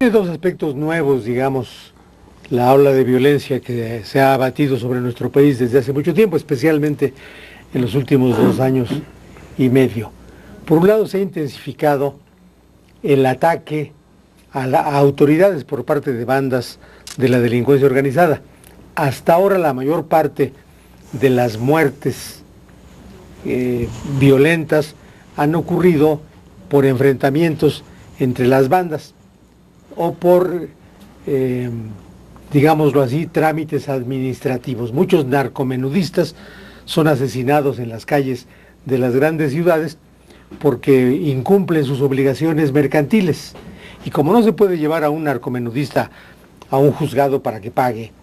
Tiene dos aspectos nuevos, digamos, la ola de violencia que se ha abatido sobre nuestro país desde hace mucho tiempo, especialmente en los últimos 2 años y medio. Por un lado, se ha intensificado el ataque a autoridades por parte de bandas de la delincuencia organizada. Hasta ahora la mayor parte de las muertes violentas han ocurrido por enfrentamientos entre las bandas o por, digámoslo así, trámites administrativos. Muchos narcomenudistas son asesinados en las calles de las grandes ciudades porque incumplen sus obligaciones mercantiles. Y como no se puede llevar a un narcomenudista a un juzgado para que pague,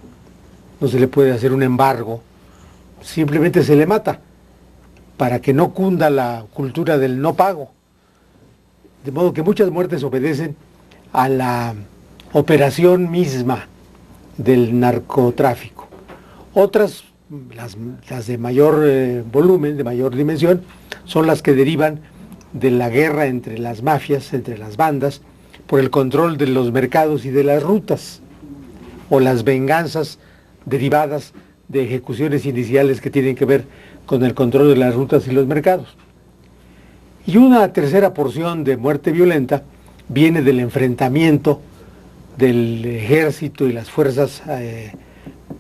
no se le puede hacer un embargo, simplemente se le mata para que no cunda la cultura del no pago. De modo que muchas muertes obedecen a la operación misma del narcotráfico. Otras, las de mayor volumen, de mayor dimensión, son las que derivan de la guerra entre las mafias, entre las bandas, por el control de los mercados y de las rutas, o las venganzas derivadas de ejecuciones iniciales que tienen que ver con el control de las rutas y los mercados. Y una tercera porción de muerte violenta viene del enfrentamiento del ejército y las fuerzas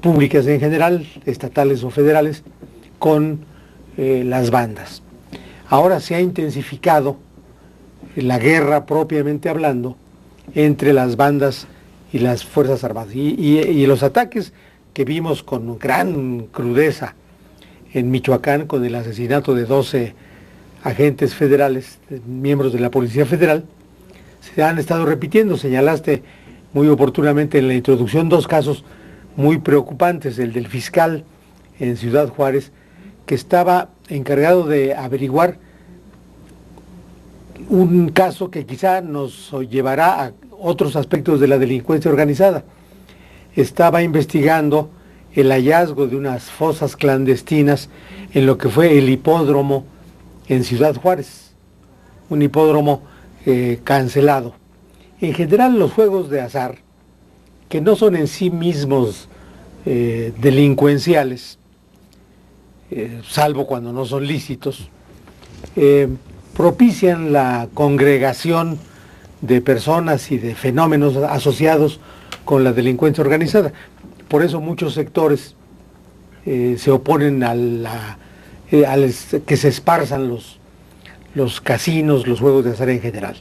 públicas en general, estatales o federales, con las bandas. Ahora se ha intensificado la guerra propiamente hablando entre las bandas y las fuerzas armadas. Y los ataques que vimos con gran crudeza en Michoacán con el asesinato de 12 agentes federales, miembros de la Policía Federal, se han estado repitiendo. Señalaste muy oportunamente en la introducción dos casos muy preocupantes, el del fiscal en Ciudad Juárez, que estaba encargado de averiguar un caso que quizá nos llevará a otros aspectos de la delincuencia organizada. Estaba investigando el hallazgo de unas fosas clandestinas en lo que fue el hipódromo en Ciudad Juárez, un hipódromo cancelado. En general, los juegos de azar, que no son en sí mismos delincuenciales, salvo cuando no son lícitos, propician la congregación de personas y de fenómenos asociados con la delincuencia organizada. Por eso muchos sectores se oponen a que se esparzan los casinos, los juegos de azar en general.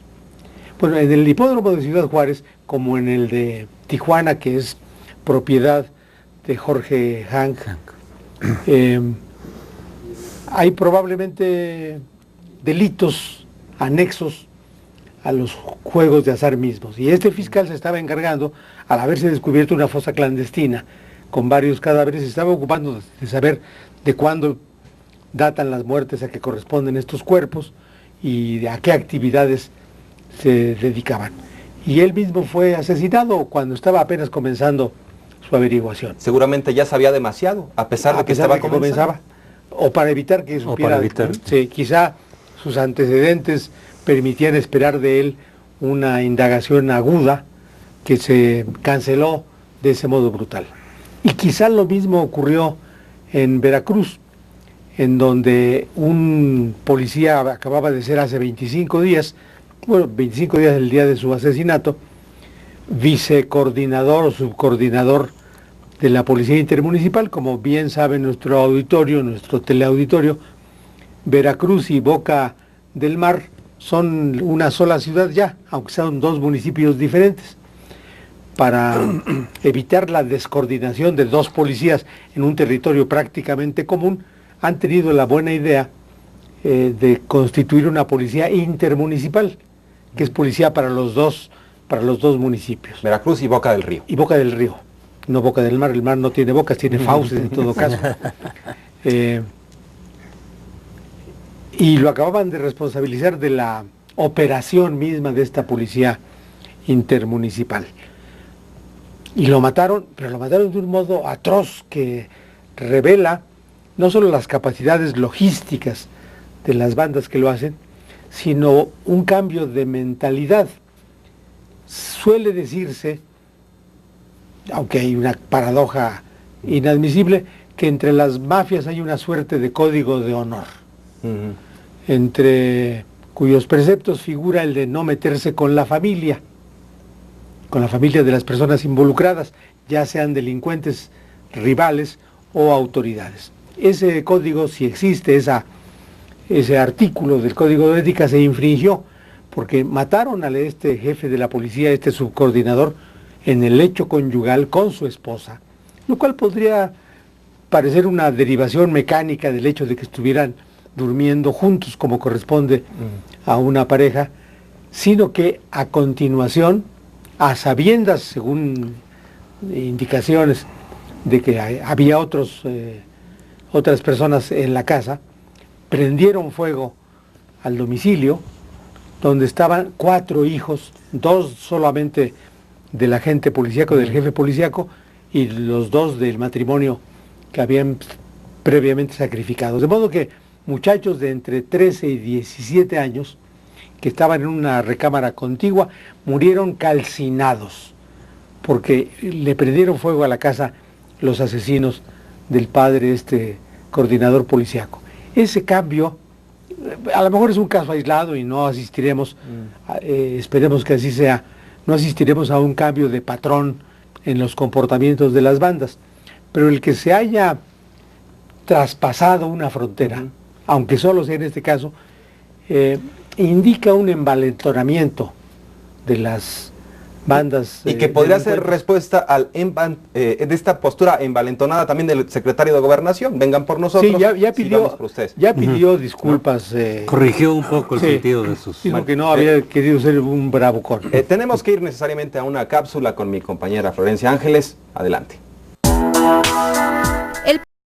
Bueno, en el hipódromo de Ciudad Juárez, como en el de Tijuana, que es propiedad de Jorge Hank, hay probablemente delitos anexos a los juegos de azar mismos. Y este fiscal se estaba encargando, al haberse descubierto una fosa clandestina con varios cadáveres, se estaba ocupando de saber de cuándo datan las muertes, a qué corresponden estos cuerpos y a qué actividades se dedicaban. Y él mismo fue asesinado cuando estaba apenas comenzando su averiguación. Seguramente ya sabía demasiado, a pesar de que estaba comenzando. O para evitar que supiera. Sí, quizá sus antecedentes permitían esperar de él una indagación aguda que se canceló de ese modo brutal. Y quizá lo mismo ocurrió en Veracruz, en donde un policía acababa de ser hace 25 días, bueno, 25 días del día de su asesinato, vicecoordinador o subcoordinador de la Policía Intermunicipal. Como bien sabe nuestro auditorio, nuestro teleauditorio, Veracruz y Boca del Mar son una sola ciudad ya, aunque sean dos municipios diferentes. Para evitar la descoordinación de dos policías en un territorio prácticamente común, han tenido la buena idea de constituir una policía intermunicipal, que es policía para los dos municipios. Veracruz y Boca del Río. Y Boca del Río, no Boca del Mar. El mar no tiene bocas, tiene fauces en todo caso. Y lo acababan de responsabilizar de la operación misma de esta policía intermunicipal. Y lo mataron, pero lo mataron de un modo atroz que revela no solo las capacidades logísticas de las bandas que lo hacen, sino un cambio de mentalidad. suele decirse, aunque hay una paradoja inadmisible, que entre las mafias hay una suerte de código de honor, entre cuyos preceptos figura el de no meterse con la familia de las personas involucradas, ya sean delincuentes, rivales o autoridades. Ese código, si existe ese artículo del Código de Ética, se infringió porque mataron a este jefe de la policía, este subcoordinador, en el lecho conyugal con su esposa, lo cual podría parecer una derivación mecánica del hecho de que estuvieran durmiendo juntos como corresponde a una pareja, sino que a continuación, a sabiendas, según indicaciones de que había otras personas en la casa, prendieron fuego al domicilio donde estaban 4 hijos, 2 solamente del agente policíaco, del jefe policíaco, y los 2 del matrimonio que habían previamente sacrificado. De modo que muchachos de entre 13 y 17 años, que estaban en una recámara contigua, murieron calcinados, porque le prendieron fuego a la casa los asesinos del padre, coordinador policíaco. Ese cambio, a lo mejor es un caso aislado y no asistiremos, esperemos que así sea, no asistiremos a un cambio de patrón en los comportamientos de las bandas, pero el que se haya traspasado una frontera, aunque solo sea en este caso, indica un envalentonamiento de las bandas. Y que podría ser respuesta de esta postura envalentonada también del secretario de Gobernación. Vengan por nosotros. Sí, ya pidió disculpas. Corrigió un poco el sentido de sus... Dijo que no había querido ser un bravucón. Tenemos que ir necesariamente a una cápsula con mi compañera Florencia Ángeles. Adelante.